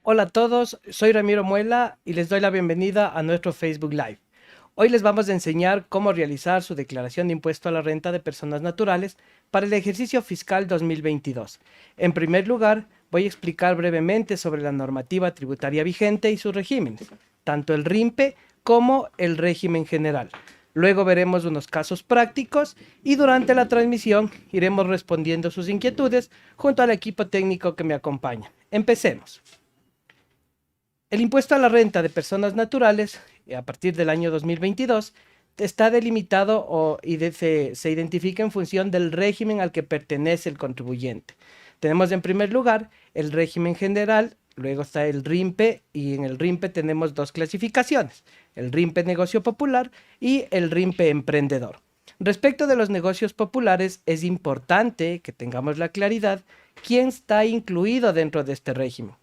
Hola a todos, soy Ramiro Muela y les doy la bienvenida a nuestro Facebook Live. Hoy les vamos a enseñar cómo realizar su declaración de impuesto a la renta de personas naturales para el ejercicio fiscal 2022. En primer lugar, voy a explicar brevemente sobre la normativa tributaria vigente y sus regímenes, tanto el RIMPE como el régimen general. Luego veremos unos casos prácticos y durante la transmisión iremos respondiendo sus inquietudes junto al equipo técnico que me acompaña. Empecemos. El impuesto a la renta de personas naturales, a partir del año 2022, está delimitado se identifica en función del régimen al que pertenece el contribuyente. Tenemos en primer lugar el régimen general, luego está el RIMPE y en el RIMPE tenemos dos clasificaciones, el RIMPE negocio popular y el RIMPE emprendedor. Respecto de los negocios populares, es importante que tengamos la claridad quién está incluido dentro de este régimen.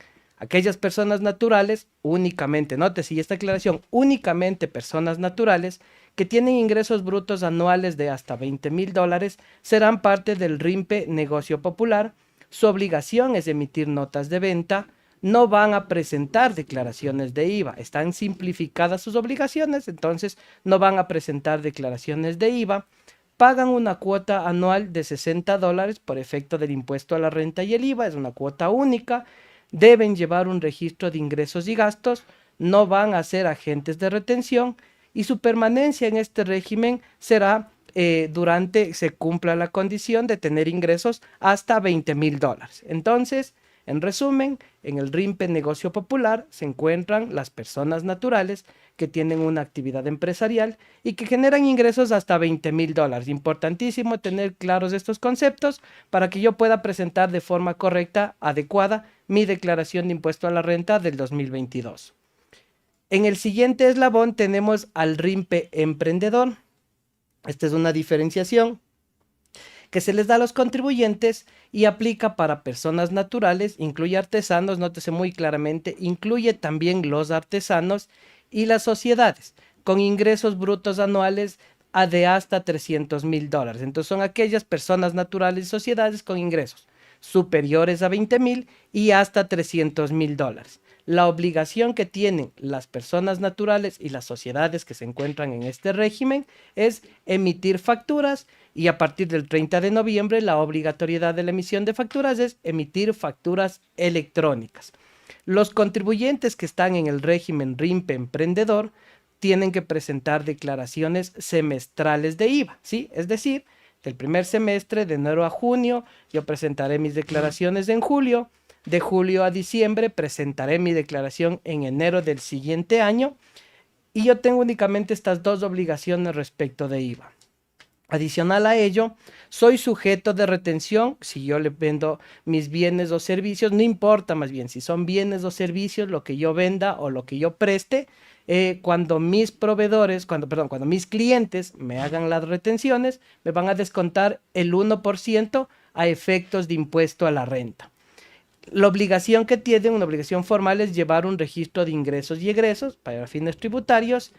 Aquellas personas naturales, únicamente, nótese, y esta aclaración, únicamente personas naturales que tienen ingresos brutos anuales de hasta $20,000 serán parte del RIMPE negocio popular. Su obligación es emitir notas de venta, no van a presentar declaraciones de IVA, están simplificadas sus obligaciones, entonces no van a presentar declaraciones de IVA, pagan una cuota anual de $60 por efecto del impuesto a la renta y el IVA, es una cuota única. Deben llevar un registro de ingresos y gastos, no van a ser agentes de retención y su permanencia en este régimen será durante se cumpla la condición de tener ingresos hasta $20,000. Entonces, en resumen, en el RIMPE negocio popular se encuentran las personas naturales que tienen una actividad empresarial y que generan ingresos hasta $20,000. Importantísimo tener claros estos conceptos para que yo pueda presentar de forma correcta, adecuada, mi declaración de impuesto a la renta del 2022. En el siguiente eslabón tenemos al RIMPE emprendedor. Esta es una diferenciación que se les da a los contribuyentes y aplica para personas naturales, incluye artesanos, nótese muy claramente, incluye también los artesanos y las sociedades con ingresos brutos anuales de hasta $300,000. Entonces son aquellas personas naturales y sociedades con ingresos superiores a 20,000 y hasta $300,000. La obligación que tienen las personas naturales y las sociedades que se encuentran en este régimen es emitir facturas y a partir del 30 de noviembre la obligatoriedad de la emisión de facturas es emitir facturas electrónicas. Los contribuyentes que están en el régimen RIMPE emprendedor tienen que presentar declaraciones semestrales de IVA, ¿sí? Es decir, del primer semestre, de enero a junio, yo presentaré mis declaraciones en julio, de julio a diciembre presentaré mi declaración en enero del siguiente año y yo tengo únicamente estas dos obligaciones respecto de IVA. Adicional a ello, soy sujeto de retención si yo le vendo mis bienes o servicios, no importa más bien si son bienes o servicios, lo que yo venda o lo que yo preste, cuando mis proveedores, cuando mis clientes me hagan las retenciones, me van a descontar el 1% a efectos de impuesto a la renta. La obligación que tienen, una obligación formal, es llevar un registro de ingresos y egresos para fines tributarios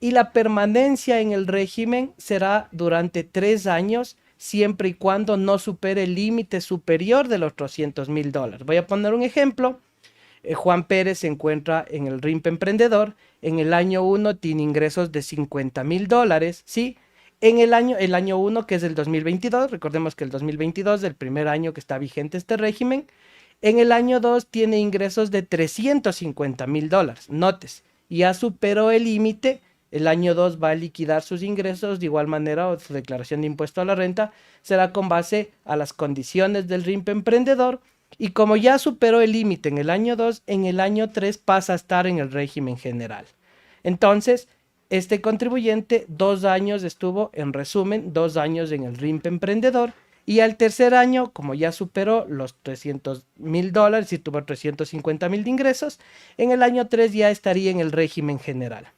y la permanencia en el régimen será durante 3 años siempre y cuando no supere el límite superior de los $200,000. Voy a poner un ejemplo. Juan Pérez se encuentra en el RIMPE emprendedor. En el año 1 tiene ingresos de $50,000, ¿sí? En el año 1, que es el 2022, recordemos que el 2022 es el primer año que está vigente este régimen. En el año 2 tiene ingresos de $350,000. Notes, ya superó el límite. El año 2 va a liquidar sus ingresos de igual manera o su declaración de impuesto a la renta será con base a las condiciones del RIMPE emprendedor y como ya superó el límite en el año 2, en el año 3 pasa a estar en el régimen general. Entonces, este contribuyente 2 años estuvo, en resumen, 2 años en el RIMPE emprendedor y al tercer año, como ya superó los $300,000 y tuvo 350,000 de ingresos, en el año 3 ya estaría en el régimen general.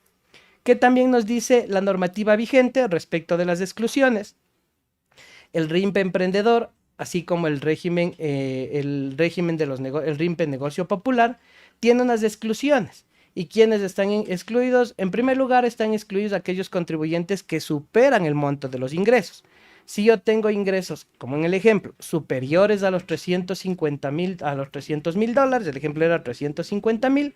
¿Qué también nos dice la normativa vigente respecto de las exclusiones? El RIMPE emprendedor, así como el régimen el RIMPE negocio popular, tiene unas exclusiones. ¿Y quiénes están excluidos? En primer lugar, están excluidos aquellos contribuyentes que superan el monto de los ingresos. Si yo tengo ingresos, como en el ejemplo, superiores a los 350,000, a los 300,000 dólares, el ejemplo era 350,000,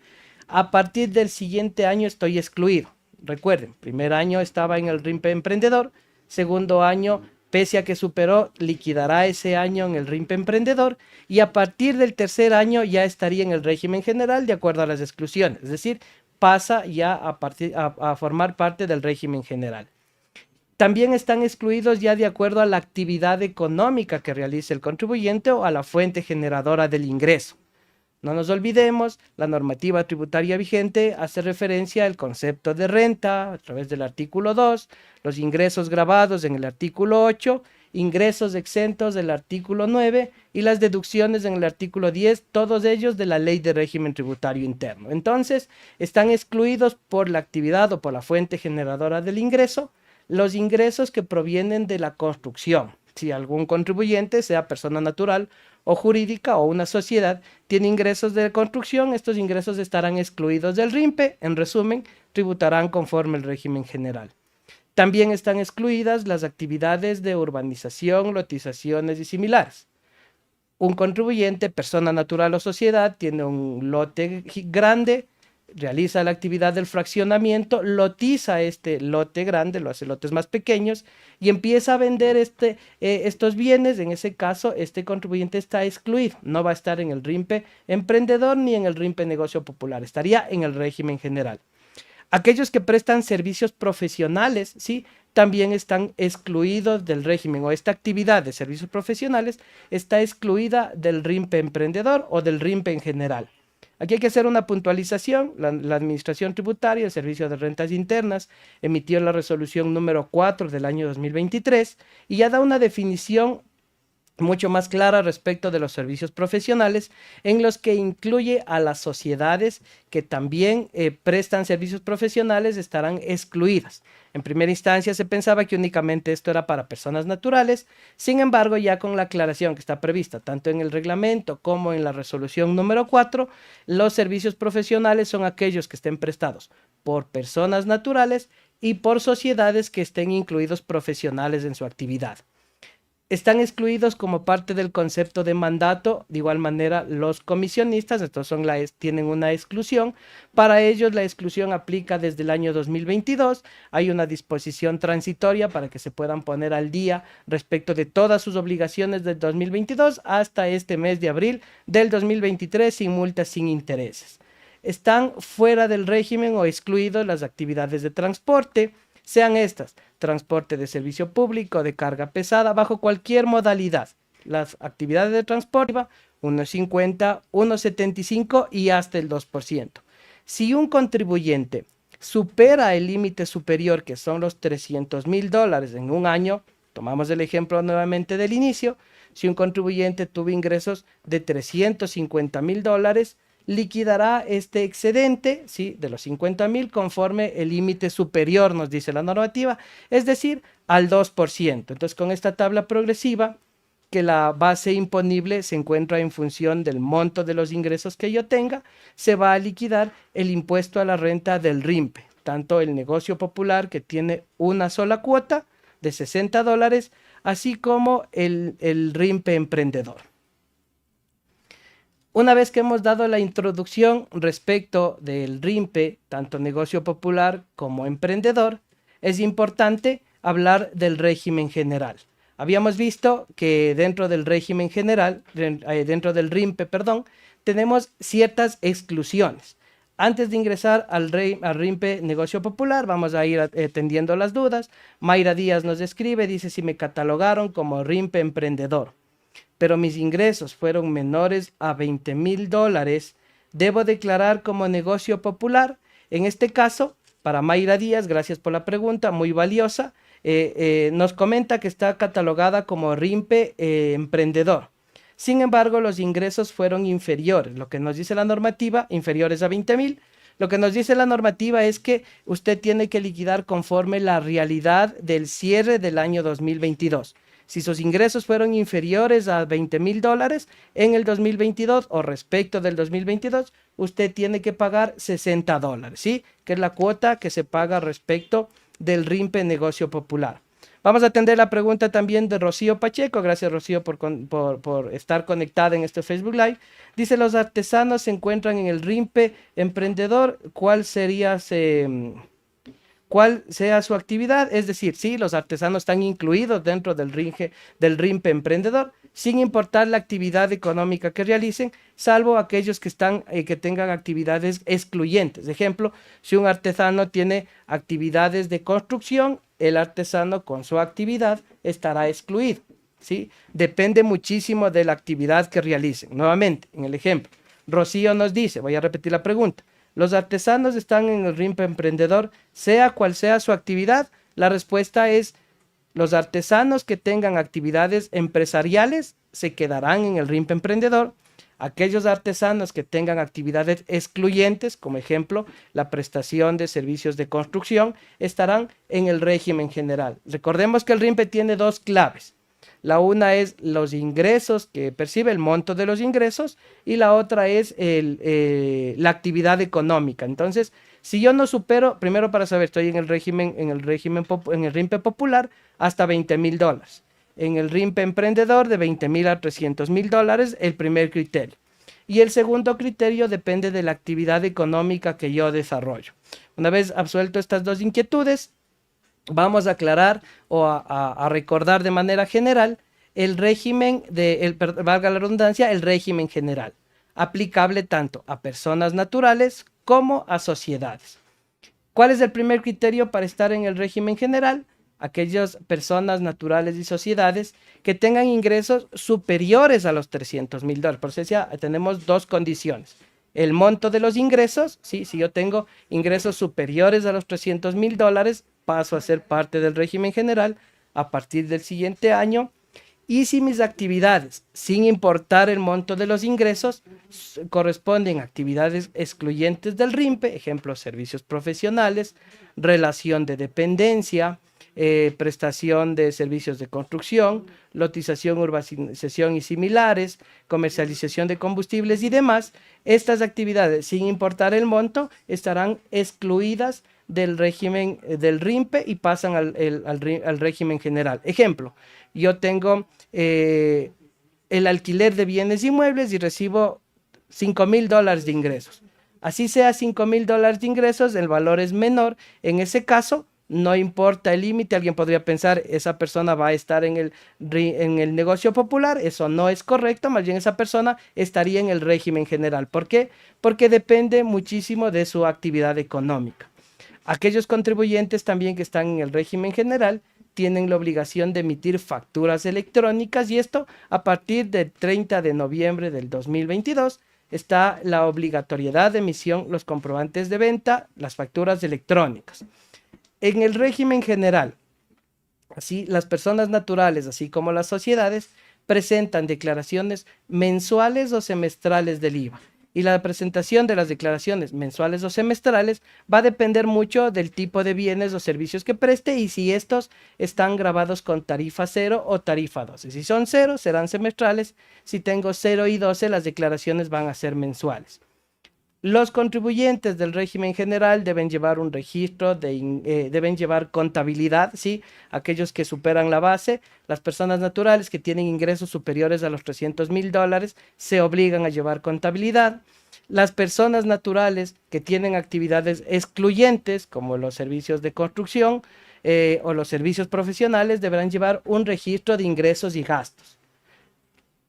a partir del siguiente año estoy excluido. Recuerden, primer año estaba en el RIMPE emprendedor, segundo año, pese a que superó, liquidará ese año en el RIMPE emprendedor, y a partir del tercer año ya estaría en el régimen general de acuerdo a las exclusiones, es decir, pasa ya a formar parte del régimen general. También están excluidos ya de acuerdo a la actividad económica que realice el contribuyente o a la fuente generadora del ingreso. No nos olvidemos, la normativa tributaria vigente hace referencia al concepto de renta a través del artículo 2, los ingresos grabados en el artículo 8, ingresos exentos del artículo 9 y las deducciones en el artículo 10, todos ellos de la Ley de Régimen Tributario Interno. Entonces, están excluidos por la actividad o por la fuente generadora del ingreso los ingresos que provienen de la construcción. Si algún contribuyente, sea persona natural o jurídica o una sociedad, tiene ingresos de construcción, estos ingresos estarán excluidos del RIMPE. En resumen, tributarán conforme el régimen general. También están excluidas las actividades de urbanización, lotizaciones y similares. Un contribuyente, persona natural o sociedad, tiene un lote grande, realiza la actividad del fraccionamiento, lotiza este lote grande, lo hace lotes más pequeños y empieza a vender estos bienes. En ese caso, este contribuyente está excluido, no va a estar en el RIMPE emprendedor ni en el RIMPE negocio popular, estaría en el régimen general. Aquellos que prestan servicios profesionales, ¿sí?, también están excluidos del régimen, o esta actividad de servicios profesionales está excluida del RIMPE emprendedor o del RIMPE en general. Aquí hay que hacer una puntualización. La Administración Tributaria, el Servicio de Rentas Internas, emitió la resolución número 4 del año 2023 y ya da una definición mucho más clara respecto de los servicios profesionales, en los que incluye a las sociedades que también prestan servicios profesionales, estarán excluidas. En primera instancia se pensaba que únicamente esto era para personas naturales. Sin embargo, ya con la aclaración que está prevista tanto en el reglamento como en la resolución número 4, los servicios profesionales son aquellos que estén prestados por personas naturales y por sociedades que estén incluidos profesionales en su actividad. Están excluidos como parte del concepto de mandato, de igual manera los comisionistas. Estos tienen una exclusión. Para ellos la exclusión aplica desde el año 2022. Hay una disposición transitoria para que se puedan poner al día respecto de todas sus obligaciones del 2022 hasta este mes de abril del 2023 sin multas, sin intereses. Están fuera del régimen o excluidos las actividades de transporte, sean estas transporte de servicio público, de carga pesada, bajo cualquier modalidad. Las actividades de transporte, 1,50, 1,75 y hasta el 2%. Si un contribuyente supera el límite superior, que son los 300,000 dólares en un año, tomamos el ejemplo nuevamente del inicio, si un contribuyente tuvo ingresos de 350,000 dólares, liquidará este excedente, ¿sí?, de los 50,000 conforme el límite superior, nos dice la normativa, es decir, al 2%. Entonces, con esta tabla progresiva, que la base imponible se encuentra en función del monto de los ingresos que yo tenga, se va a liquidar el impuesto a la renta del RIMPE, tanto el negocio popular, que tiene una sola cuota de 60 dólares, así como el RIMPE emprendedor. Una vez que hemos dado la introducción respecto del RIMPE, tanto negocio popular como emprendedor, es importante hablar del régimen general. Habíamos visto que dentro del régimen general, dentro del RIMPE, tenemos ciertas exclusiones. Antes de ingresar al RIMPE negocio popular, vamos a ir atendiendo las dudas. Mayra Díaz nos escribe, dice: si me catalogaron como RIMPE emprendedor, pero mis ingresos fueron menores a 20,000 dólares, ¿debo declarar como negocio popular? En este caso, para Mayra Díaz, gracias por la pregunta, muy valiosa, nos comenta que está catalogada como RIMPE emprendedor. Sin embargo, los ingresos fueron inferiores. Lo que nos dice la normativa, inferiores a 20,000. Lo que nos dice la normativa es que usted tiene que liquidar conforme la realidad del cierre del año 2022. Si sus ingresos fueron inferiores a 20,000 dólares en el 2022 o respecto del 2022, usted tiene que pagar 60 dólares, ¿sí?, que es la cuota que se paga respecto del RIMPE negocio popular. Vamos a atender la pregunta también de Rocío Pacheco. Gracias, Rocío, por estar conectada en este Facebook Live. Dice, los artesanos se encuentran en el RIMPE emprendedor. ¿Cuál sea su actividad? Es decir, sí, los artesanos están incluidos dentro del RIMPE emprendedor, sin importar la actividad económica que realicen, salvo aquellos que tengan actividades excluyentes. Ejemplo, si un artesano tiene actividades de construcción, el artesano con su actividad estará excluido, ¿sí? Depende muchísimo de la actividad que realicen. Nuevamente, en el ejemplo, Rocío nos dice, voy a repetir la pregunta, ¿los artesanos están en el RIMPE emprendedor, sea cual sea su actividad? La respuesta es, los artesanos que tengan actividades empresariales se quedarán en el RIMPE emprendedor. Aquellos artesanos que tengan actividades excluyentes, como ejemplo la prestación de servicios de construcción, estarán en el régimen general. Recordemos que el RIMPE tiene dos claves. La una es los ingresos que percibe, el monto de los ingresos, y la otra es la actividad económica. Entonces, si yo no supero, primero para saber, estoy en el RIMPE popular hasta $20,000. En el RIMPE emprendedor de $20,000 a $300,000, el primer criterio. Y el segundo criterio depende de la actividad económica que yo desarrollo. Una vez absuelto estas dos inquietudes, vamos a aclarar o a recordar de manera general el régimen valga la redundancia, el régimen general, aplicable tanto a personas naturales como a sociedades. ¿Cuál es el primer criterio para estar en el régimen general? Aquellas personas naturales y sociedades que tengan ingresos superiores a los $300,000. Por eso decía, tenemos dos condiciones. El monto de los ingresos, ¿sí? Si yo tengo ingresos superiores a los $300,000, paso a ser parte del régimen general a partir del siguiente año. Y si mis actividades, sin importar el monto de los ingresos, corresponden a actividades excluyentes del RIMPE, ejemplo, servicios profesionales, relación de dependencia, prestación de servicios de construcción, lotización, urbanización y similares, comercialización de combustibles y demás, estas actividades, sin importar el monto, estarán excluidas del régimen del RIMPE y pasan al régimen general. Ejemplo, yo tengo el alquiler de bienes inmuebles y recibo $5,000 de ingresos. Así sea $5,000 de ingresos, el valor es menor. En ese caso, no importa el límite. Alguien podría pensar, esa persona va a estar en el negocio popular. Eso no es correcto, más bien esa persona estaría en el régimen general. ¿Por qué? Porque depende muchísimo de su actividad económica. Aquellos contribuyentes también que están en el régimen general tienen la obligación de emitir facturas electrónicas, y esto a partir del 30 de noviembre del 2022 está la obligatoriedad de emisión, los comprobantes de venta, las facturas electrónicas. En el régimen general, así las personas naturales, así como las sociedades, presentan declaraciones mensuales o semestrales del IVA. Y la presentación de las declaraciones mensuales o semestrales va a depender mucho del tipo de bienes o servicios que preste y si estos están grabados con tarifa 0 o tarifa 12. Si son 0, serán semestrales. Si tengo 0 y 12, las declaraciones van a ser mensuales. Los contribuyentes del régimen general deben llevar un registro, deben llevar contabilidad, ¿sí? Aquellos que superan la base. Las personas naturales que tienen ingresos superiores a los $300,000 se obligan a llevar contabilidad. Las personas naturales que tienen actividades excluyentes, como los servicios de construcción o los servicios profesionales, deberán llevar un registro de ingresos y gastos.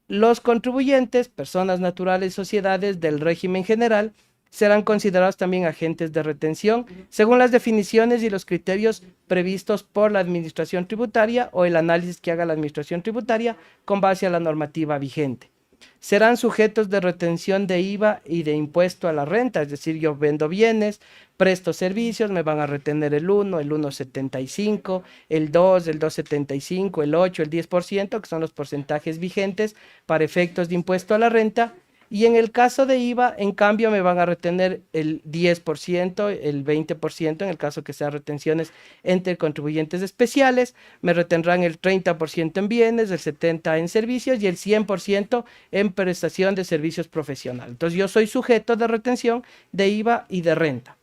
Los contribuyentes, personas naturales y sociedades del régimen general, serán considerados también agentes de retención según las definiciones y los criterios previstos por la Administración Tributaria o el análisis que haga la Administración Tributaria con base a la normativa vigente. Serán sujetos de retención de IVA y de impuesto a la renta, es decir, yo vendo bienes, presto servicios, me van a retener el 1, el 1,75, el 2, el 2,75, el 8, el 10%, que son los porcentajes vigentes para efectos de impuesto a la renta. Y en el caso de IVA, en cambio, me van a retener el 10%, el 20%, en el caso que sean retenciones entre contribuyentes especiales, me retendrán el 30% en bienes, el 70% en servicios y el 100% en prestación de servicios profesionales. Entonces, yo soy sujeto de retención de IVA y de renta.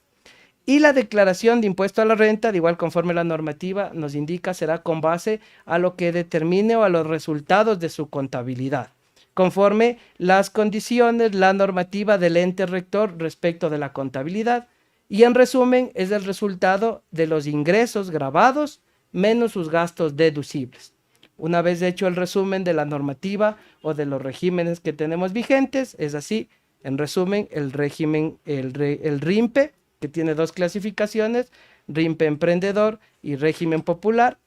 Y la declaración de impuesto a la renta, de igual conforme la normativa nos indica, será con base a lo que determine o a los resultados de su contabilidad, conforme las condiciones, la normativa del ente rector respecto de la contabilidad. Y en resumen, es el resultado de los ingresos grabados menos sus gastos deducibles. Una vez hecho el resumen de la normativa o de los regímenes que tenemos vigentes, es así, en resumen, el régimen, el RIMPE, que tiene dos clasificaciones, RIMPE emprendedor y régimen popular.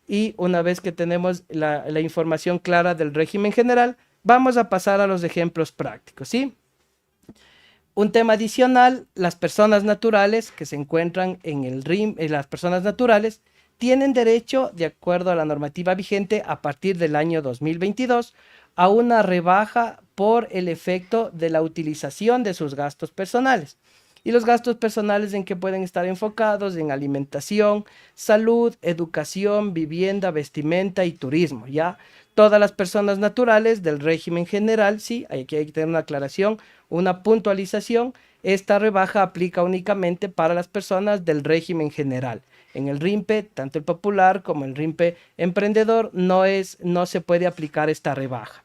Y una vez que tenemos la información clara del régimen general, vamos a pasar a los ejemplos prácticos, ¿sí? Un tema adicional, las personas naturales que se encuentran en el RIM, las personas naturales tienen derecho, de acuerdo a la normativa vigente, a partir del año 2022, a una rebaja por el efecto de la utilización de sus gastos personales. Y los gastos personales en que pueden estar enfocados en alimentación, salud, educación, vivienda, vestimenta y turismo, ¿ya? Todas las personas naturales del régimen general, sí, aquí hay que tener una aclaración, una puntualización. Esta rebaja aplica únicamente para las personas del régimen general. En el RIMPE, tanto el popular como el RIMPE emprendedor, no se puede aplicar esta rebaja.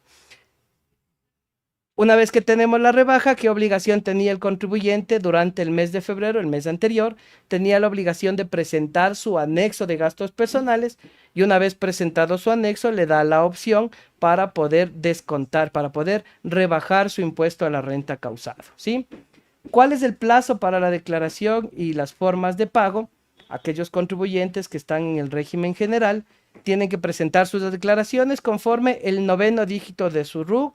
Una vez que tenemos la rebaja, ¿qué obligación tenía el contribuyente durante el mes de febrero, el mes anterior? Tenía la obligación de presentar su anexo de gastos personales, y una vez presentado su anexo le da la opción para poder descontar, para poder rebajar su impuesto a la renta causado, ¿sí? ¿Cuál es el plazo para la declaración y las formas de pago? Aquellos contribuyentes que están en el régimen general tienen que presentar sus declaraciones conforme el 9º dígito de su RU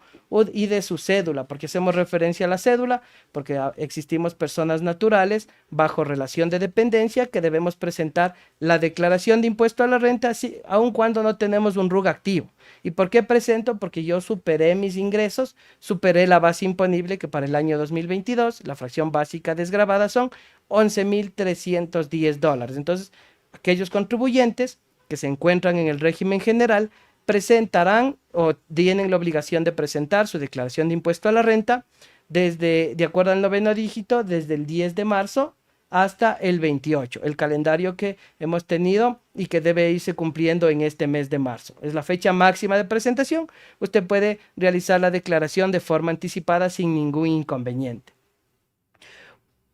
y de su cédula, porque hacemos referencia a la cédula, porque existimos personas naturales bajo relación de dependencia que debemos presentar la declaración de impuesto a la renta, aun cuando no tenemos un RUG activo. ¿Y por qué presento? Porque yo superé mis ingresos, superé la base imponible, que para el año 2022, la fracción básica desgravada son $11,310. Entonces, aquellos contribuyentes que se encuentran en el régimen general presentarán o tienen la obligación de presentar su declaración de impuesto a la renta de acuerdo al 9º dígito, desde el 10 de marzo hasta el 28, el calendario que hemos tenido y que debe irse cumpliendo en este mes de marzo. Es la fecha máxima de presentación. Usted puede realizar la declaración de forma anticipada sin ningún inconveniente.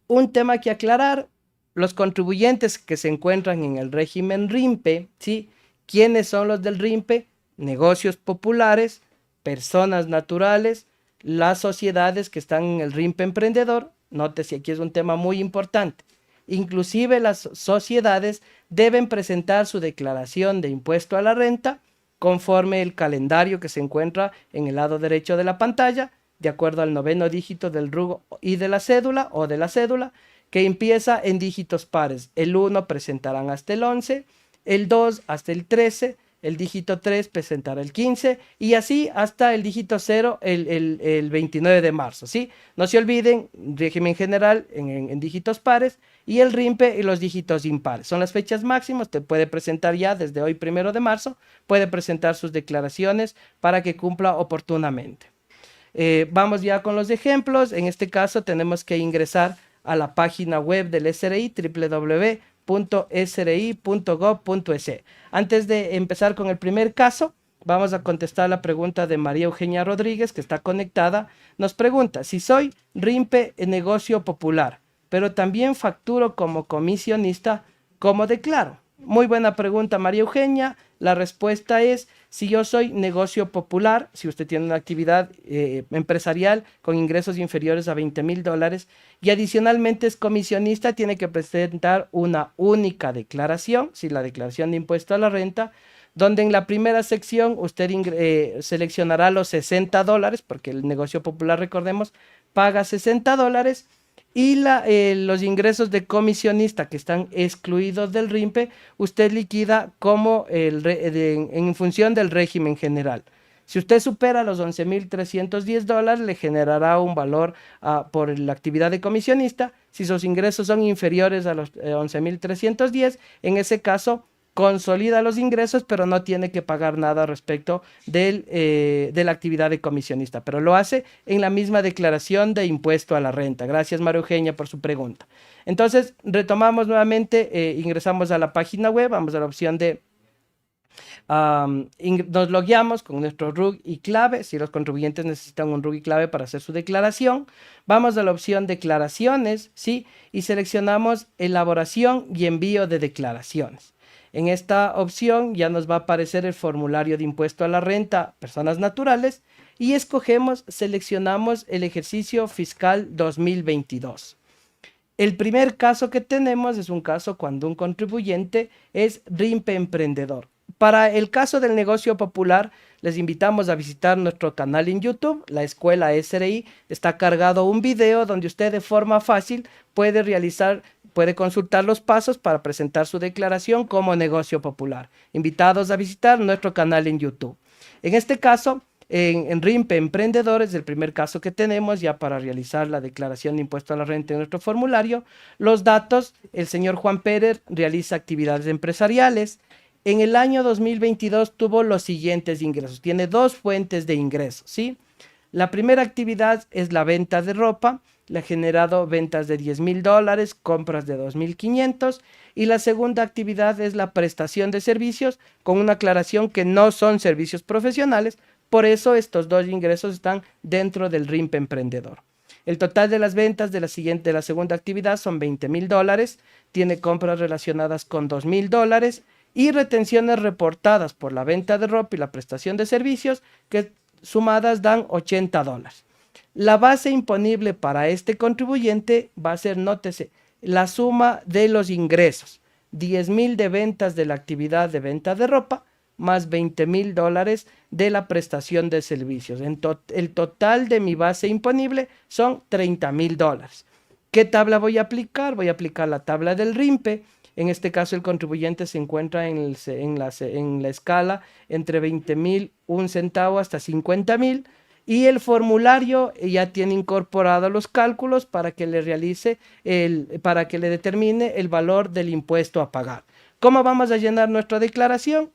Un tema que aclarar: los contribuyentes que se encuentran en el régimen RIMPE, ¿sí? ¿Quiénes son los del RIMPE? Negocios populares, personas naturales, las sociedades que están en el RIMPE emprendedor. Nótese, aquí es un tema muy importante. Inclusive las sociedades deben presentar su declaración de impuesto a la renta conforme el calendario que se encuentra en el lado derecho de la pantalla, de acuerdo al 9º dígito del RUG y de la cédula o de la cédula, que empieza en dígitos pares. El 1 presentarán hasta el 11, el 2 hasta el 13, el dígito 3 presentará el 15 y así hasta el dígito 0 el 29 de marzo, ¿sí? No se olviden, régimen general en dígitos pares y el RIMPE y los dígitos impares. Son las fechas máximas. Te puede presentar ya desde hoy, 1 de marzo, puede presentar sus declaraciones para que cumpla oportunamente. Vamos ya con los ejemplos. En este caso tenemos que ingresar a la página web del SRI, www.sri.gov.es. Antes de empezar con el primer caso, vamos a contestar la pregunta de María Eugenia Rodríguez, que está conectada. Nos pregunta: si soy RIMPE en negocio popular, pero también facturo como comisionista, ¿cómo declaro? Muy buena pregunta, María Eugenia. La respuesta es: si yo soy negocio popular, si usted tiene una actividad empresarial con ingresos inferiores a $20,000 y adicionalmente es comisionista, tiene que presentar una única declaración, si la declaración de impuesto a la renta, donde en la primera sección usted seleccionará los $60, porque el negocio popular, recordemos, paga $60, y los ingresos de comisionista que están excluidos del RIMPE, usted liquida como en función del régimen general. Si usted supera los $11,310, le generará un valor por la actividad de comisionista. Si sus ingresos son inferiores a los 11,310, en ese caso consolida los ingresos, pero no tiene que pagar nada respecto de la actividad de comisionista, pero lo hace en la misma declaración de impuesto a la renta. Gracias, María Eugenia, por su pregunta. Entonces, retomamos nuevamente, ingresamos a la página web, vamos a la opción de nos logueamos con nuestro RUC y clave. Si los contribuyentes necesitan un RUC y clave para hacer su declaración, vamos a la opción declaraciones, ¿sí? Y seleccionamos elaboración y envío de declaraciones. En esta opción ya nos va a aparecer el formulario de impuesto a la renta, personas naturales, y seleccionamos el ejercicio fiscal 2022. El primer caso que tenemos es un caso cuando un contribuyente es RIMPE emprendedor. Para el caso del negocio popular, les invitamos a visitar nuestro canal en YouTube, la Escuela SRI. Está cargado un video donde usted de forma fácil puede consultar los pasos para presentar su declaración como negocio popular. Invitados a visitar nuestro canal en YouTube. En este caso, en RIMPE Emprendedores, el primer caso que tenemos ya para realizar la declaración de impuesto a la renta en nuestro formulario, los datos, el señor Juan Pérez realiza actividades empresariales. En el año 2022 tuvo los siguientes ingresos, tiene dos fuentes de ingresos, ¿sí? La primera actividad es la venta de ropa, le ha generado ventas de $10,000, compras de 2,500, y la segunda actividad es la prestación de servicios, con una aclaración que no son servicios profesionales, por eso estos dos ingresos están dentro del RIMPE emprendedor. El total de las ventas de la segunda actividad son $20,000, tiene compras relacionadas con $2,000 y retenciones reportadas por la venta de ropa y la prestación de servicios que sumadas dan $80. La base imponible para este contribuyente va a ser, nótese, la suma de los ingresos, 10,000 de ventas de la actividad de venta de ropa, más $20,000 de la prestación de servicios. El total de mi base imponible son $30,000. ¿Qué tabla voy a aplicar? Voy a aplicar la tabla del RIMPE. En este caso, el contribuyente se encuentra en la escala entre 20,000, un centavo hasta 50,000. Y el formulario ya tiene incorporado los cálculos para que le determine el valor del impuesto a pagar. ¿Cómo vamos a llenar nuestra declaración?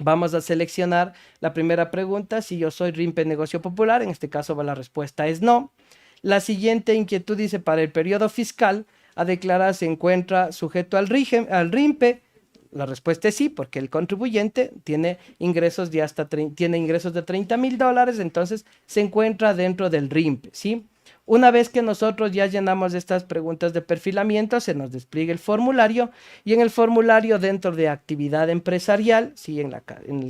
Vamos a seleccionar la primera pregunta, si yo soy RIMPE Negocio Popular, en este caso la respuesta es no. La siguiente inquietud dice, para el periodo fiscal a declarar se encuentra sujeto al RIMPE. La respuesta es sí, porque el contribuyente tiene ingresos de $30,000, entonces se encuentra dentro del RIMPE, ¿sí? Una vez que nosotros ya llenamos estas preguntas de perfilamiento, se nos despliega el formulario, y en el formulario dentro de actividad empresarial, ¿sí? en la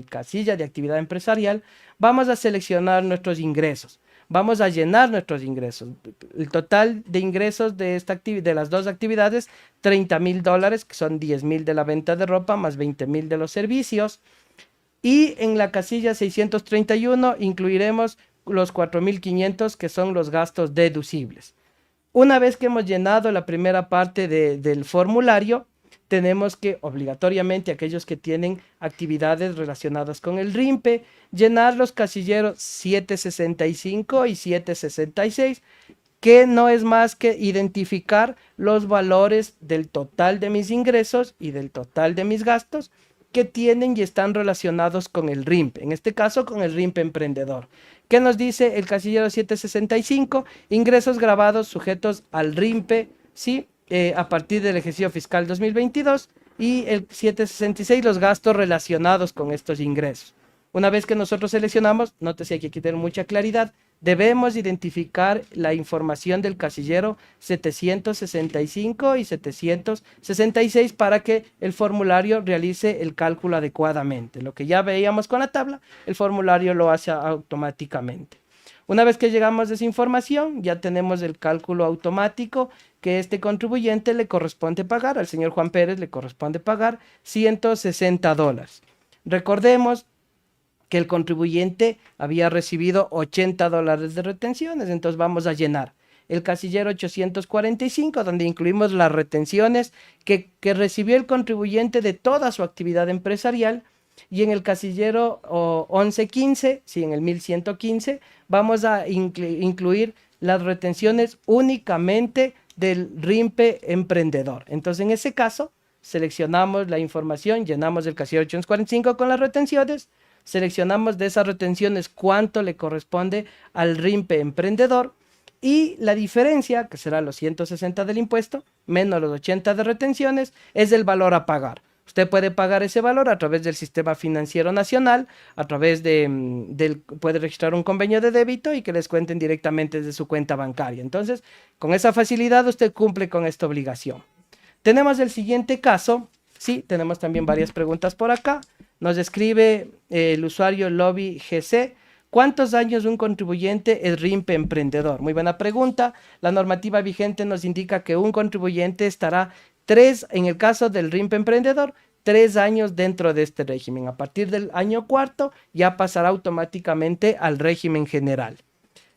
casilla de actividad empresarial, vamos a seleccionar nuestros ingresos. Vamos a llenar nuestros ingresos. El total de ingresos de las dos actividades, $30,000, que son 10,000 de la venta de ropa, más 20,000 de los servicios. Y en la casilla 631 incluiremos los 4,500, que son los gastos deducibles. Una vez que hemos llenado la primera parte del formulario, tenemos que obligatoriamente, aquellos que tienen actividades relacionadas con el RIMPE, llenar los casilleros 765 y 766, que no es más que identificar los valores del total de mis ingresos y del total de mis gastos que tienen y están relacionados con el RIMPE, en este caso con el RIMPE emprendedor. ¿Qué nos dice el casillero 765? Ingresos grabados sujetos al RIMPE, ¿sí? A partir del ejercicio fiscal 2022, y el 766 los gastos relacionados con estos ingresos. Una vez que nosotros seleccionamos, nótese aquí hay que tener mucha claridad, debemos identificar la información del casillero 765 y 766 para que el formulario realice el cálculo adecuadamente. Lo que ya veíamos con la tabla, el formulario lo hace automáticamente. Una vez que llegamos a esa información, ya tenemos el cálculo automático que este contribuyente le corresponde pagar, al señor Juan Pérez le corresponde pagar $160. Recordemos que el contribuyente había recibido $80 de retenciones, entonces vamos a llenar el casillero 845, donde incluimos las retenciones que recibió el contribuyente de toda su actividad empresarial, y en el casillero 1115, sí, en el 1115, vamos a incluir las retenciones únicamente del RIMPE emprendedor. Entonces, en ese caso, seleccionamos la información, llenamos el casillero 845 con las retenciones, seleccionamos de esas retenciones cuánto le corresponde al RIMPE emprendedor y la diferencia, que será los 160 del impuesto, menos los 80 de retenciones, es el valor a pagar. Usted puede pagar ese valor a través del Sistema Financiero Nacional, a través puede registrar un convenio de débito y que les cuenten directamente desde su cuenta bancaria. Entonces, con esa facilidad usted cumple con esta obligación. Tenemos el siguiente caso. Sí, tenemos también varias preguntas por acá. Nos escribe el usuario Lobby GC. ¿Cuántos años un contribuyente es RIMPE emprendedor? Muy buena pregunta. La normativa vigente nos indica que un contribuyente estará en el caso del RIMPE emprendedor, 3 años dentro de este régimen. A partir del año cuarto ya pasará automáticamente al régimen general.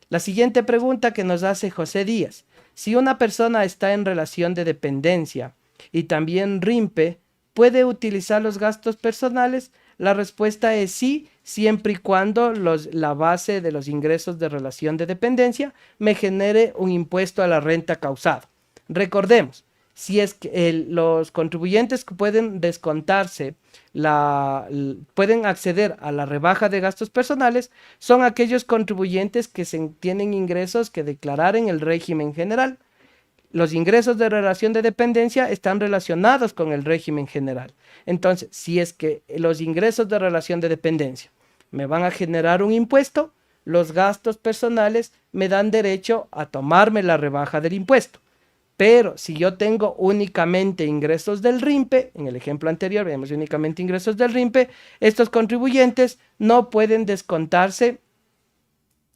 La siguiente pregunta que nos hace José Díaz. Si una persona está en relación de dependencia y también RIMPE, ¿puede utilizar los gastos personales? La respuesta es sí, siempre y cuando la base de los ingresos de relación de dependencia me genere un impuesto a la renta causado. Recordemos, si es que los contribuyentes que pueden descontarse, pueden acceder a la rebaja de gastos personales, son aquellos contribuyentes que tienen ingresos que declarar en el régimen general. Los ingresos de relación de dependencia están relacionados con el régimen general. Entonces, si es que los ingresos de relación de dependencia me van a generar un impuesto, los gastos personales me dan derecho a tomarme la rebaja del impuesto. Pero si yo tengo únicamente ingresos del RIMPE, en el ejemplo anterior vemos únicamente ingresos del RIMPE, estos contribuyentes no pueden descontarse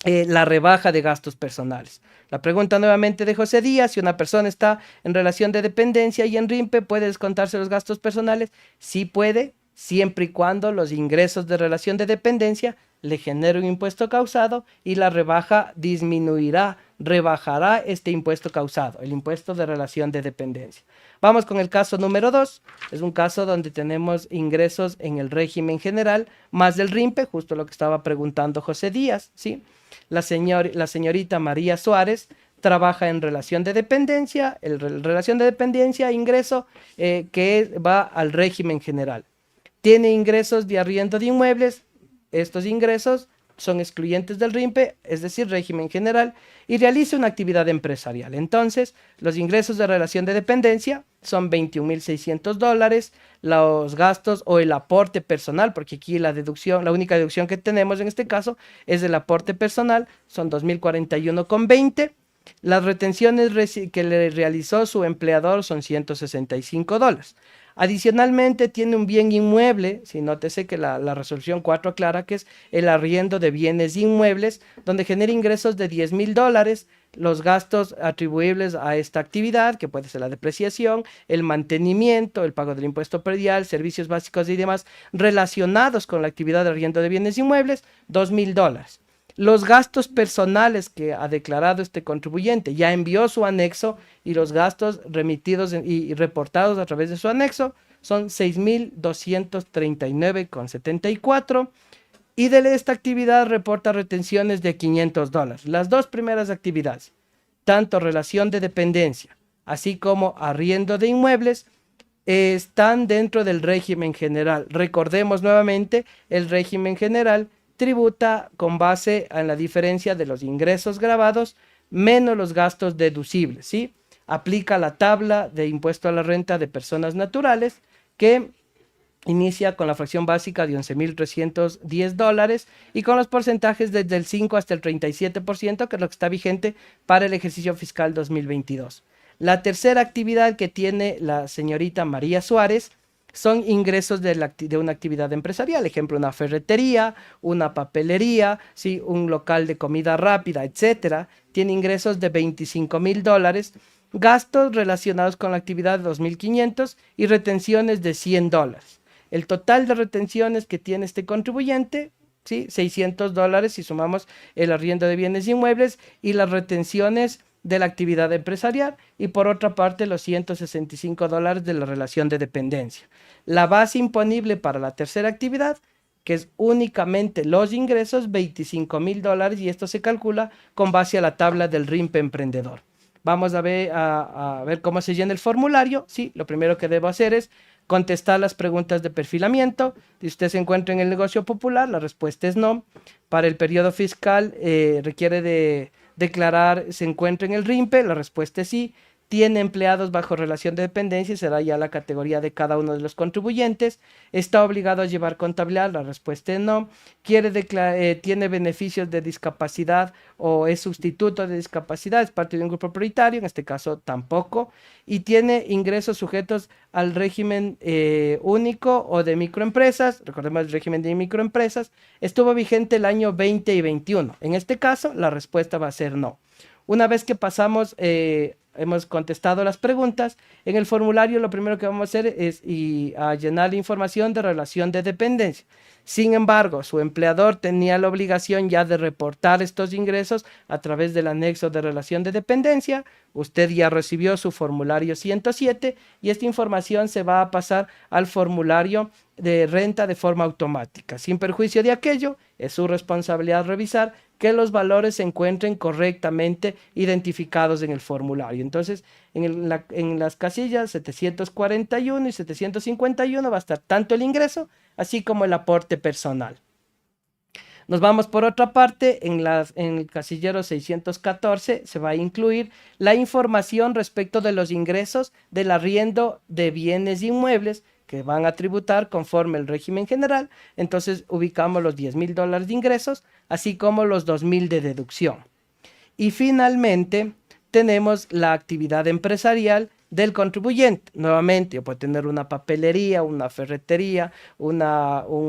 la rebaja de gastos personales. La pregunta nuevamente de José Díaz, si una persona está en relación de dependencia y en RIMPE, ¿puede descontarse los gastos personales? Sí puede, siempre y cuando los ingresos de relación de dependencia le genere un impuesto causado y la rebaja rebajará este impuesto causado, el impuesto de relación de dependencia. Vamos con el caso número 2. Es un caso donde tenemos ingresos en el régimen general más del RIMPE, justo lo que estaba preguntando José Díaz, ¿sí? La señorita María Suárez trabaja en relación de dependencia, relación de dependencia, ingreso que va al régimen general. Tiene ingresos de arriendo de inmuebles, estos ingresos son excluyentes del RIMPE, es decir, régimen general, y realiza una actividad empresarial. Entonces, los ingresos de relación de dependencia son $21,600, los gastos o el aporte personal, porque aquí la única deducción que tenemos en este caso es el aporte personal, son $2,041,20. Las retenciones que le realizó su empleador son $165. Adicionalmente, tiene un bien inmueble, si nótese que la resolución 4 aclara que es el arriendo de bienes inmuebles, donde genera ingresos de $10,000, los gastos atribuibles a esta actividad, que puede ser la depreciación, el mantenimiento, el pago del impuesto predial, servicios básicos y demás relacionados con la actividad de arriendo de bienes inmuebles, $2,000. Los gastos personales que ha declarado este contribuyente, ya envió su anexo y los gastos remitidos y reportados a través de su anexo son $6,239,74 y de esta actividad reporta retenciones de $500. Las dos primeras actividades, tanto relación de dependencia así como arriendo de inmuebles, están dentro del régimen general. Recordemos nuevamente, el régimen general tributa con base en la diferencia de los ingresos grabados menos los gastos deducibles, ¿sí? Aplica la tabla de impuesto a la renta de personas naturales que inicia con la fracción básica de $11,310 y con los porcentajes desde el 5 hasta el 37%, que es lo que está vigente para el ejercicio fiscal 2022. La tercera actividad que tiene la señorita María Suárez son ingresos de una actividad empresarial, ejemplo, una ferretería, una papelería, ¿sí? Un local de comida rápida, etcétera. Tiene ingresos de $25,000, gastos relacionados con la actividad de $2,500 y retenciones de $100. El total de retenciones que tiene este contribuyente, ¿sí? $600 si sumamos el arriendo de bienes inmuebles y las retenciones de la actividad empresarial y por otra parte los $165 de la relación de dependencia. La base imponible para la tercera actividad, que es únicamente los ingresos, $25,000 y esto se calcula con base a la tabla del RIMPE emprendedor. vamos a ver cómo se llena el formulario. Sí, lo primero que debo hacer es contestar las preguntas de perfilamiento. Si usted se encuentra en el negocio popular, la respuesta es no. Para el periodo fiscal requiere de declarar, se encuentra en el RIMPE, la respuesta es sí. Tiene empleados bajo relación de dependencia, será ya la categoría de cada uno de los contribuyentes. Está obligado a llevar contabilidad, la respuesta es no. Tiene beneficios de discapacidad o es sustituto de discapacidad, es parte de un grupo prioritario, en este caso tampoco. Y tiene ingresos sujetos al régimen único o de microempresas, recordemos el régimen de microempresas, estuvo vigente el año 20 y 21. En este caso, la respuesta va a ser no. Una vez que pasamos, hemos contestado las preguntas, en el formulario lo primero que vamos a hacer es llenar la información de relación de dependencia. Sin embargo, su empleador tenía la obligación ya de reportar estos ingresos a través del anexo de relación de dependencia. Usted ya recibió su formulario 107 y esta información se va a pasar al formulario de renta de forma automática. Sin perjuicio de aquello, es su responsabilidad revisar que los valores se encuentren correctamente identificados en el formulario. Entonces, en las casillas 741 y 751 va a estar tanto el ingreso, así como el aporte personal. Nos vamos por otra parte, en el casillero 614 se va a incluir la información respecto de los ingresos del arriendo de bienes inmuebles que van a tributar conforme el régimen general. Entonces ubicamos los $10,000 de ingresos, así como los $2,000 de deducción. Y finalmente tenemos la actividad empresarial del contribuyente. Nuevamente, puede tener una papelería, una ferretería, un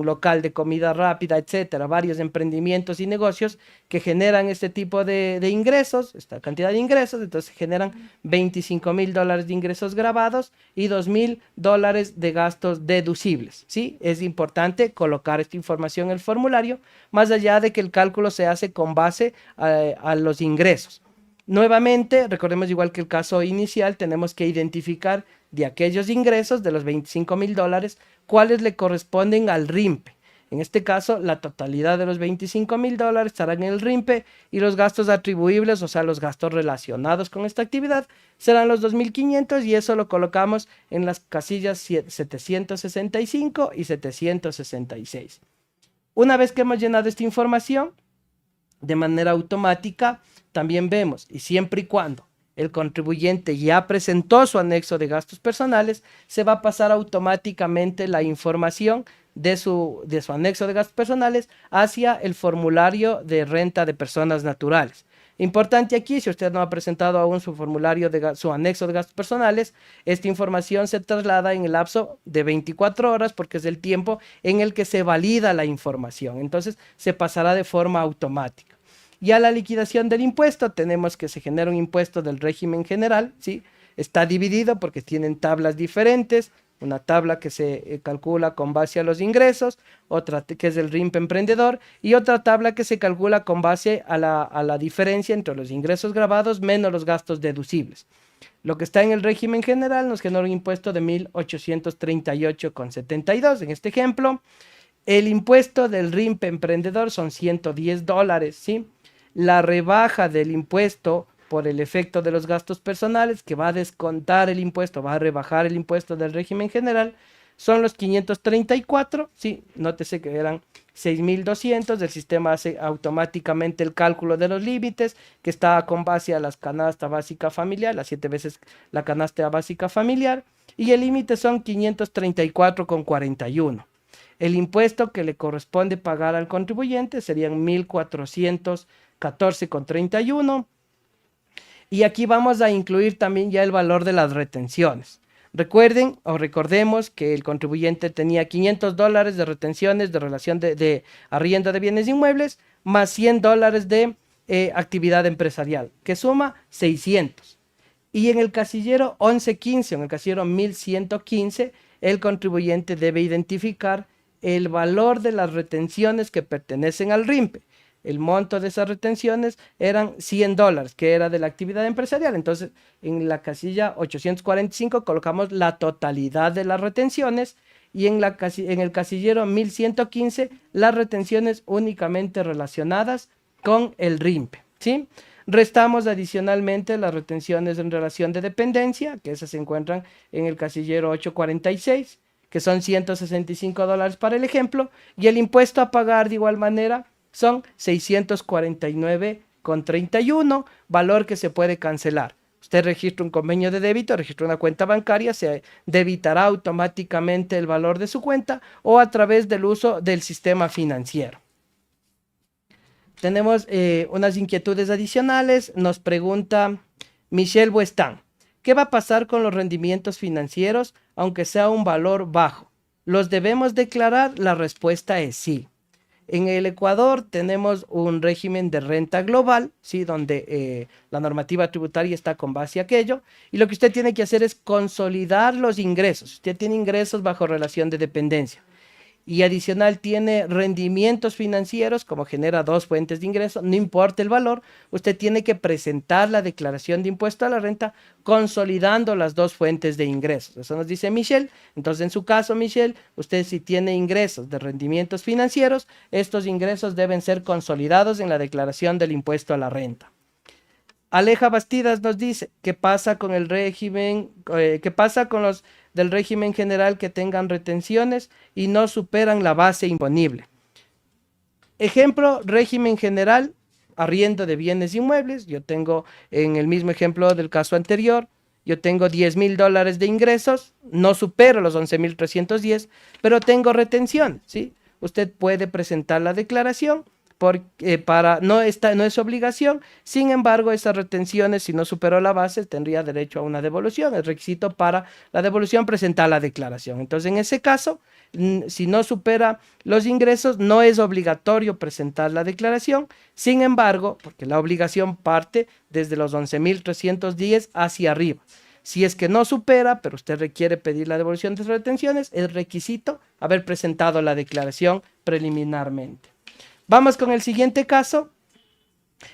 local de comida rápida, etcétera, varios emprendimientos y negocios que generan este tipo de ingresos, esta cantidad de ingresos. Entonces generan $25,000 de ingresos grabados y $2,000 de gastos deducibles. ¿Sí? Es importante colocar esta información en el formulario, más allá de que el cálculo se hace con base a los ingresos. Nuevamente, recordemos, igual que el caso inicial, tenemos que identificar de aquellos ingresos de los $25,000 cuáles le corresponden al RIMPE. En este caso, la totalidad de los $25,000 estará en el RIMPE y los gastos atribuibles, o sea, los gastos relacionados con esta actividad, serán los 2,500 y eso lo colocamos en las casillas 765 y 766. Una vez que hemos llenado esta información, de manera automática, también vemos, y siempre y cuando el contribuyente ya presentó su anexo de gastos personales, se va a pasar automáticamente la información de su anexo de gastos personales hacia el formulario de renta de personas naturales. Importante aquí, si usted no ha presentado aún su formulario su anexo de gastos personales, esta información se traslada en el lapso de 24 horas porque es el tiempo en el que se valida la información. Entonces, se pasará de forma automática. Ya la liquidación del impuesto, tenemos que se genera un impuesto del régimen general, ¿sí? Está dividido porque tienen tablas diferentes, una tabla que se calcula con base a los ingresos, otra que es el RIMPE emprendedor y otra tabla que se calcula con base a la diferencia entre los ingresos grabados menos los gastos deducibles. Lo que está en el régimen general nos genera un impuesto de 1,838,72. En este ejemplo, el impuesto del RIMPE emprendedor son $110, ¿sí? La rebaja del impuesto por el efecto de los gastos personales, que va a descontar el impuesto, va a rebajar el impuesto del régimen general, son los 534, sí, nótese que eran 6,200, el sistema hace automáticamente el cálculo de los límites, que está con base a la canasta básica familiar, las 7 veces la canasta básica familiar, y el límite son 534,41. El impuesto que le corresponde pagar al contribuyente serían 1,414,31. Y aquí vamos a incluir también ya el valor de las retenciones. Recuerden o recordemos que el contribuyente tenía $500 de retenciones de relación de arriendo de bienes inmuebles más $100 de actividad empresarial, que suma 600. Y en el casillero 1115, en el casillero 1115, el contribuyente debe identificar el valor de las retenciones que pertenecen al RIMPE. El monto de esas retenciones eran $100, que era de la actividad empresarial. Entonces, en la casilla 845 colocamos la totalidad de las retenciones y en el casillero 1115 las retenciones únicamente relacionadas con el RIMPE, ¿sí? Restamos adicionalmente las retenciones en relación de dependencia, que esas se encuentran en el casillero 846, que son $165 para el ejemplo, y el impuesto a pagar de igual manera son 649,31, valor que se puede cancelar. Usted registra un convenio de débito, registra una cuenta bancaria, se debitará automáticamente el valor de su cuenta o a través del uso del sistema financiero. Tenemos unas inquietudes adicionales. Nos pregunta Michelle Buestán, ¿qué va a pasar con los rendimientos financieros aunque sea un valor bajo? ¿Los debemos declarar? La respuesta es sí. En el Ecuador tenemos un régimen de renta global, ¿sí? Donde la normativa tributaria está con base a aquello, y lo que usted tiene que hacer es consolidar los ingresos. Usted tiene ingresos bajo relación de dependencia y adicional tiene rendimientos financieros, como genera dos fuentes de ingreso, no importa el valor, usted tiene que presentar la declaración de impuesto a la renta consolidando las dos fuentes de ingresos. Eso nos dice Michelle. Entonces, en su caso, Michelle, usted si tiene ingresos de rendimientos financieros, estos ingresos deben ser consolidados en la declaración del impuesto a la renta. Aleja Bastidas nos dice, ¿qué pasa con el régimen, qué pasa con los del régimen general que tengan retenciones y no superan la base imponible? Ejemplo, régimen general, arriendo de bienes inmuebles. Yo tengo, en el mismo ejemplo del caso anterior, yo tengo $10,000 de ingresos, no supero los 11,310, pero tengo retención, ¿sí? Usted puede presentar la declaración no es obligación. Sin embargo, esas retenciones, si no superó la base, tendría derecho a una devolución. El requisito para la devolución, presentar la declaración. Entonces, en ese caso, si no supera los ingresos, no es obligatorio presentar la declaración. Sin embargo, porque la obligación parte desde los 11,310 hacia arriba. Si es que no supera, pero usted requiere pedir la devolución de sus retenciones, es requisito haber presentado la declaración preliminarmente. Vamos con el siguiente caso,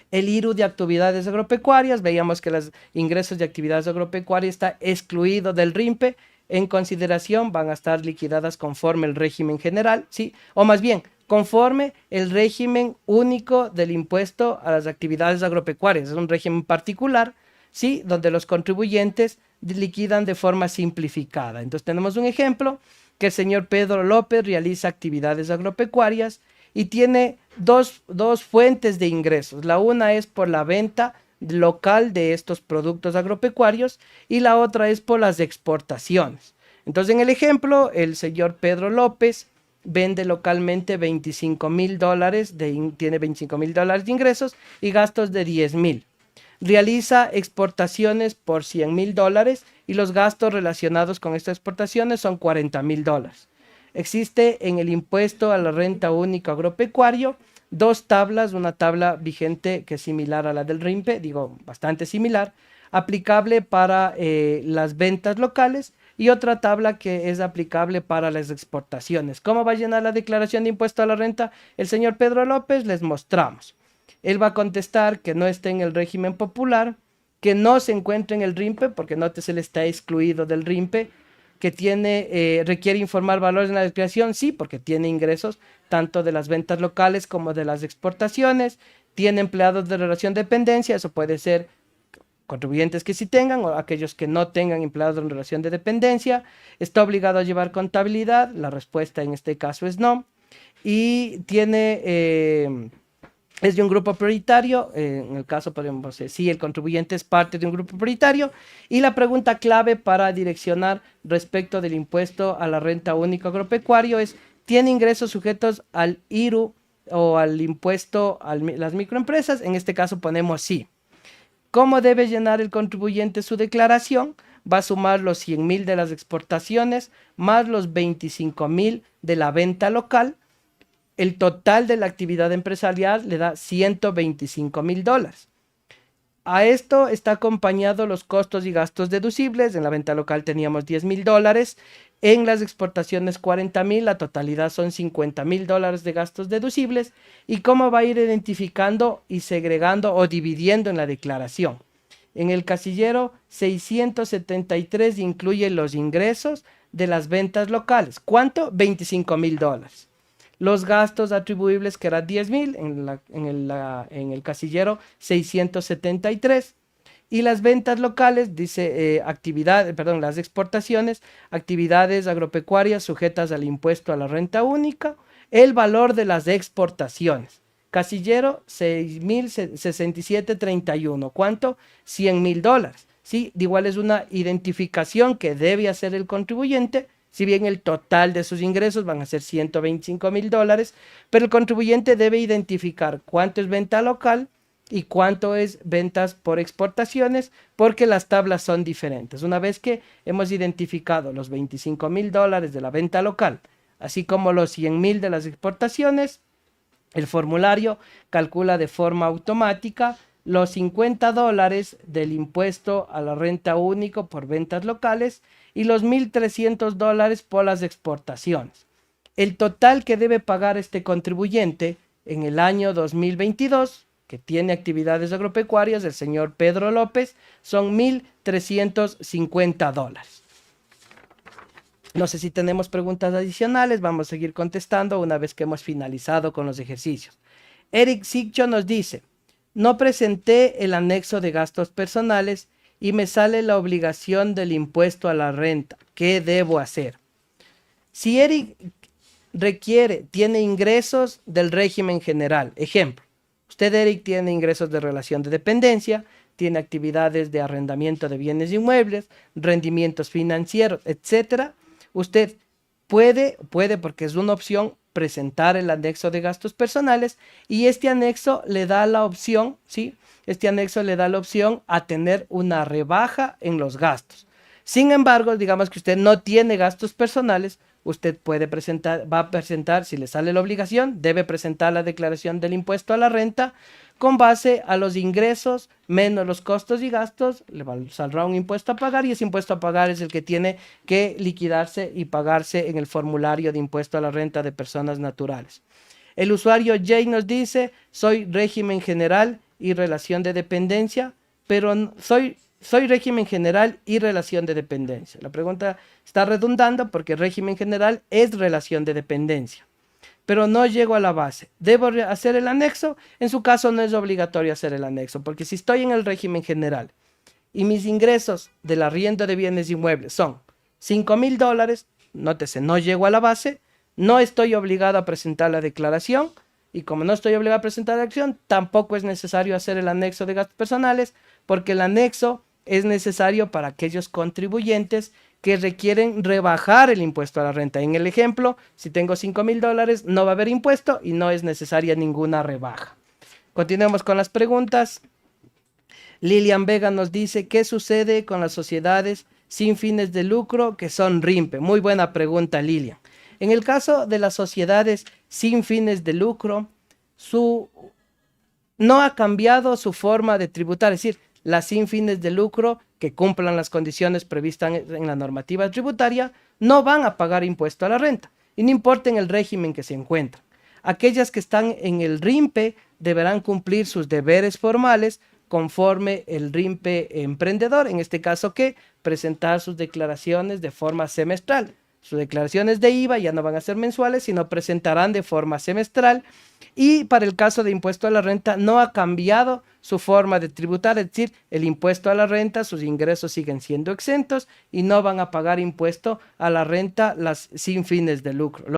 el IRU de actividades agropecuarias. Veíamos que los ingresos de actividades agropecuarias está excluido del RIMPE. En consideración van a estar liquidadas conforme el régimen general, ¿sí? O más bien, conforme el régimen único del impuesto a las actividades agropecuarias. Es un régimen particular, ¿sí? Donde los contribuyentes liquidan de forma simplificada. Entonces tenemos un ejemplo que el señor Pedro López realiza actividades agropecuarias y tiene dos fuentes de ingresos. La una es por la venta local de estos productos agropecuarios y la otra es por las exportaciones. Entonces, en el ejemplo, el señor Pedro López vende localmente $25,000, tiene $25,000 de ingresos y gastos de $10,000. Realiza exportaciones por $100,000 y los gastos relacionados con estas exportaciones son $40,000. Existe en el impuesto a la renta única agropecuario dos tablas, una tabla vigente que es similar a la del RIMPE, digo bastante similar, aplicable para las ventas locales, y otra tabla que es aplicable para las exportaciones. ¿Cómo va a llenar la declaración de impuesto a la renta el señor Pedro López? Les mostramos. Él va a contestar que no está en el régimen popular, que no se encuentra en el RIMPE, porque nótese, él está excluido del RIMPE, que requiere informar valores en la declaración, sí, porque tiene ingresos tanto de las ventas locales como de las exportaciones, tiene empleados de relación de dependencia, eso puede ser contribuyentes que sí tengan o aquellos que no tengan empleados en relación de dependencia, está obligado a llevar contabilidad, la respuesta en este caso es no, y es de un grupo prioritario. En el caso podemos decir, sí, el contribuyente es parte de un grupo prioritario. Y la pregunta clave para direccionar respecto del impuesto a la renta única agropecuario es, ¿tiene ingresos sujetos al IRU o al impuesto a las microempresas? En este caso ponemos sí. ¿Cómo debe llenar el contribuyente su declaración? Va a sumar los 100,000 de las exportaciones más los 25,000 de la venta local. El total de la actividad empresarial le da $125,000. A esto está acompañado los costos y gastos deducibles. En la venta local teníamos $10,000. En las exportaciones 40,000. La totalidad son $50,000 de gastos deducibles. ¿Y cómo va a ir identificando y segregando o dividiendo en la declaración? En el casillero 673 incluye los ingresos de las ventas locales. ¿Cuánto? $25,000. los gastos atribuibles, que era 10.000 en el casillero 673. Y las ventas locales, dice las exportaciones, actividades agropecuarias sujetas al impuesto a la renta única, el valor de las exportaciones. Casillero 6.067.31. ¿Cuánto? $100.000. ¿Sí? De igual es una identificación que debe hacer el contribuyente, si bien el total de sus ingresos van a ser $125.000, pero el contribuyente debe identificar cuánto es venta local y cuánto es ventas por exportaciones, porque las tablas son diferentes. Una vez que hemos identificado los $25.000 de la venta local, así como los 100.000 de las exportaciones, el formulario calcula de forma automática los $50 del impuesto a la renta único por ventas locales y los $1.300 por las exportaciones. El total que debe pagar este contribuyente en el año 2022, que tiene actividades agropecuarias, el señor Pedro López, son $1.350. No sé si tenemos preguntas adicionales, vamos a seguir contestando una vez que hemos finalizado con los ejercicios. Eric Sigcho nos dice: no presenté el anexo de gastos personales y me sale la obligación del impuesto a la renta. ¿Qué debo hacer? Si Eric tiene ingresos del régimen general, ejemplo, usted, Eric, tiene ingresos de relación de dependencia, tiene actividades de arrendamiento de bienes inmuebles, rendimientos financieros, etcétera. Usted puede, porque es una opción, presentar el anexo de gastos personales, y este anexo le da la opción, ¿sí? Este anexo le da la opción a tener una rebaja en los gastos. Sin embargo, digamos que usted no tiene gastos personales, usted va a presentar, si le sale la obligación, debe presentar la declaración del impuesto a la renta con base a los ingresos menos los costos y gastos, le saldrá un impuesto a pagar, y ese impuesto a pagar es el que tiene que liquidarse y pagarse en el formulario de impuesto a la renta de personas naturales. El usuario Jay nos dice: soy régimen general y relación de dependencia, pero soy régimen general y relación de dependencia. La pregunta está redundando porque régimen general es relación de dependencia, pero no llego a la base. ¿Debo hacer el anexo? En su caso no es obligatorio hacer el anexo, porque si estoy en el régimen general y mis ingresos del arriendo de bienes inmuebles son $5.000, nótese, no llego a la base, no estoy obligado a presentar la declaración, y como no estoy obligado a presentar la declaración, tampoco es necesario hacer el anexo de gastos personales, porque el anexo es necesario para aquellos contribuyentes que requieren rebajar el impuesto a la renta. En el ejemplo, si tengo $5.000, no va a haber impuesto y no es necesaria ninguna rebaja. Continuemos con las preguntas. Lilian Vega nos dice: ¿qué sucede con las sociedades sin fines de lucro que son RIMPE? Muy buena pregunta, Lilian. En el caso de las sociedades sin fines de lucro, no ha cambiado su forma de tributar, es decir, las sin fines de lucro que cumplan las condiciones previstas en la normativa tributaria no van a pagar impuesto a la renta, y no importa en el régimen que se encuentran. Aquellas que están en el RIMPE deberán cumplir sus deberes formales conforme el RIMPE emprendedor, en este caso, que presentar sus declaraciones de forma semestral. Sus declaraciones de IVA ya no van a ser mensuales, sino presentarán de forma semestral. Y para el caso de impuesto a la renta no ha cambiado su forma de tributar, es decir, el impuesto a la renta, sus ingresos siguen siendo exentos y no van a pagar impuesto a la renta las sin fines de lucro.